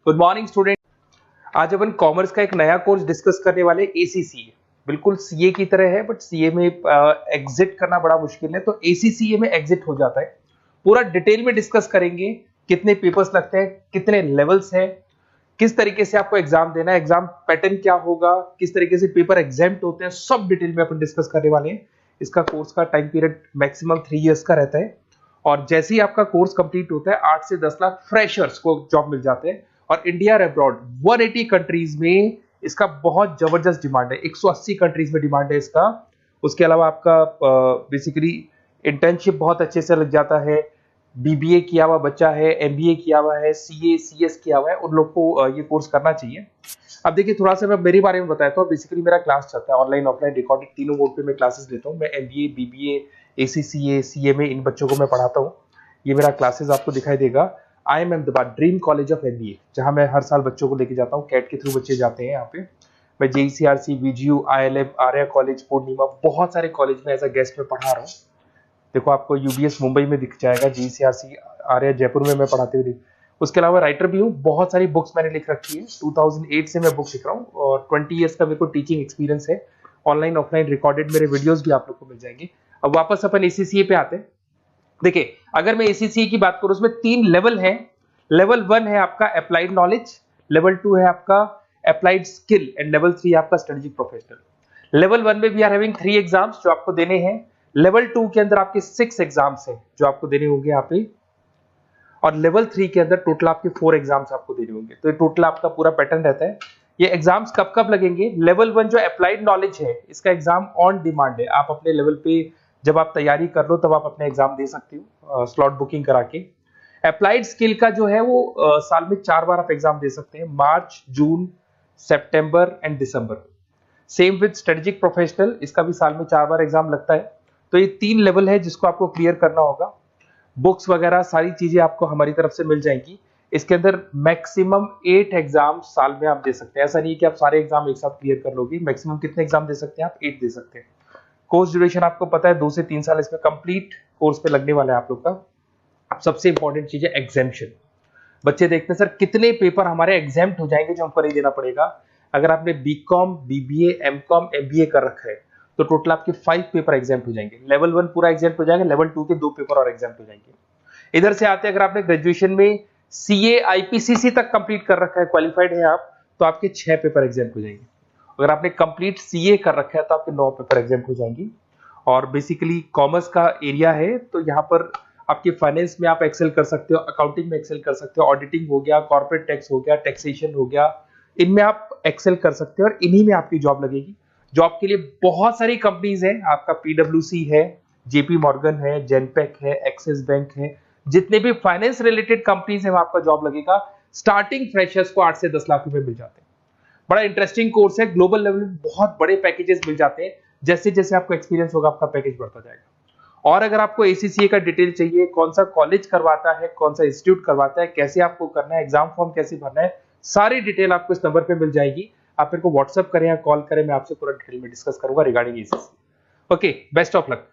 Good morning student. आज अपन commerce का एक नया कोर्स डिस्कस करने वाले एसीसीए। बिल्कुल सीए की तरह है बट सीए में एग्जिट करना बड़ा मुश्किल है, तो एसीसीए में एग्जिट हो जाता है। पूरा डिटेल में डिस्कस करेंगे, कितने पेपर्स लगते हैं, कितने लेवल्स हैं, किस तरीके से आपको एग्जाम देना है, एग्जाम पैटर्न क्या होगा, किस तरीके से पेपर एग्जाम्प्ट होते हैं, सब डिटेल में अपन डिस्कस करने वाले हैं। इसका कोर्स का टाइम पीरियड मैक्सिमम 3 इयर्स का रहता है और जैसे ही आपका कोर्स कंप्लीट होता है 8 से 10 लाख फ्रेशर्स को जॉब मिल जाते हैं और इंडिया और अब्रॉड 180 कंट्रीज में इसका बहुत जबरदस्त डिमांड है। 180 कंट्रीज में डिमांड है इसका। उसके अलावा आपका बेसिकली इंटर्नशिप बहुत अच्छे से लग जाता है। बीबीए किया हुआ बच्चा है, एमबीए किया हुआ है, सीए सीएस किया हुआ है, उन लोग को ये कोर्स करना चाहिए। अब देखिए थोड़ा सा मैं मेरे बारे में बताता हूँ। बेसिकली मेरा क्लास चलता है ऑनलाइन ऑफलाइन रिकॉर्डेड, तीनों मोड पे मैं क्लासेस लेता हूँ। मैं एमबीए, बीबीए, एसीसीए, सीए में इन बच्चों को मैं पढ़ाता हूँ। ये मेरा क्लासेस आपको दिखाई देगा। I am Ahmedabad dream college of MBA, जहां मैं हर साल बच्चों को लेके जाता हूँ। कैट के थ्रू बच्चे जाते हैं यहाँ पे। मैं जेईसीआरसी, बीजीयू, आईएलएम, आर्या कॉलेज, पूर्णिमा, बहुत सारे कॉलेज में एज अ गेस्ट में पढ़ा रहा हूँ। देखो आपको यूबीएस मुंबई में दिख जाएगा, जेईसीआरसी आर्या जयपुर में मैं पढ़ाते हुए। उसके अलावा राइटर भी हूँ, बहुत सारी बुक्स मैंने लिख रखी है। 2008 से मैं बुक्स लिख रहा हूँ और 20 ईयर्स का मेरे को टीचिंग एक्सपीरियंस है। ऑनलाइन ऑफलाइन रिकॉर्डेड मेरे वीडियोस भी आप लोग को मिल जाएंगे। अब वापस अपन एसीसीए पे आते हैं। देखिए अगर मैं एसीसीए की बात करूं, उसमें 3 लेवल है। लेवल 1 है आपका अप्लाइड नॉलेज, लेवल 2 है आपका अप्लाइड स्किल एंड लेवल 3 है आपका स्ट्रेटेजिक प्रोफेशनल। लेवल 1 में वी आर हैविंग 3 एग्जाम्स जो आपको देने हैं। लेवल 2 के अंदर आपके 6 एग्जाम्स हैं जो आपको देने होंगे यहाँ पे, और लेवल 3 के अंदर टोटल आपके 4 एग्जाम्स आपको देने होंगे। तो ये टोटल आपका पूरा पैटर्न रहता है। ये एग्जाम्स कब कब लगेंगे? लेवल 1 जो अप्लाइड नॉलेज है, इसका एग्जाम ऑन डिमांड है। आप अपने लेवल पे जब आप तैयारी कर लो तब आप अपने एग्जाम दे सकते हो स्लॉट बुकिंग करा के। अप्लाइड स्किल का जो है वो साल में 4 बार आप एग्जाम दे सकते हैं, मार्च, जून, सितंबर एंड दिसंबर। सेम विद स्ट्रेटेजिक प्रोफेशनल, इसका भी साल में 4 बार एग्जाम लगता है। तो ये 3 लेवल है जिसको आपको क्लियर करना होगा। बुक्स वगैरह सारी चीजें आपको हमारी तरफ से मिल जाएंगी। इसके अंदर मैक्सिमम 8 एग्जाम साल में आप दे सकते हैं। ऐसा नहीं है कि आप सारे एग्जाम एक साथ क्लियर कर लोगे। मैक्सिमम कितने एग्जाम दे सकते हैं आप? 8 दे सकते हैं। कोर्स ड्यूरेशन आपको पता है 2 से 3 साल इसमें कंप्लीट कोर्स पे लगने वाला है आप लोग का। अब सबसे इंपॉर्टेंट चीज है एग्जाम्पशन। बच्चे देखते हैं सर कितने पेपर हमारे एग्जाम्प्ट हो जाएंगे जो हमको नहीं देना पड़ेगा। अगर आपने बीकॉम, बीबीए, एमकॉम, एमबीए कर रखा है तो टोटल आपके 5 पेपर एग्जाम्प्ट हो जाएंगे। लेवल 1 पूरा एग्जाम्प्ट हो जाएगा, लेवल 2 के 2 पेपर और एग्जाम्प्ट हो जाएंगे। इधर से आते हैं, अगर आपने ग्रेजुएशन में सीए आईपीसीसी तक कंप्लीट कर रखा है, क्वालिफाइड है आप, तो आपके 6 पेपर एग्जाम्प्ट हो जाएंगे। अगर आपने कंप्लीट सीए कर रखा है तो आपके 9 पेपर एग्जाम्प्ट हो जाएंगी। और बेसिकली कॉमर्स का एरिया है तो यहाँ पर आपके फाइनेंस में आप एक्सेल कर सकते हो, अकाउंटिंग में एक्सेल कर सकते हो, ऑडिटिंग हो गया, कॉर्पोरेट टैक्स हो गया, टैक्सेशन हो गया, इनमें आप एक्सेल कर सकते हो और इन्हीं में आपकी जॉब लगेगी। जॉब के लिए बहुत सारी कंपनीज हैं। आपका पीडब्ल्यूसी है, जेपी मॉर्गन है, जेनपेक है, एक्सिस बैंक है, जितने भी फाइनेंस रिलेटेड कंपनीज है वहां आपका जॉब लगेगा। स्टार्टिंग फ्रेशर्स को 8 से 10 लाख रुपए मिल जाते हैं। बड़ा इंटरेस्टिंग कोर्स है। ग्लोबल लेवल में बहुत बड़े पैकेजेस मिल जाते हैं। जैसे जैसे आपको एक्सपीरियंस होगा आपका पैकेज बढ़ता जाएगा। और अगर आपको एसीसीए का डिटेल चाहिए, कौन सा कॉलेज करवाता है, कौन सा इंस्टीट्यूट करवाता है, कैसे आपको करना है, एग्जाम फॉर्म कैसे भरना है, सारी डिटेल आपको इस नंबर पे मिल जाएगी। आप मेरे को व्हाट्सअप करें या कॉल करें, मैं आपसे पूरा डिटेल में डिस्कस करूंगा regarding ACCA. Okay, best of luck.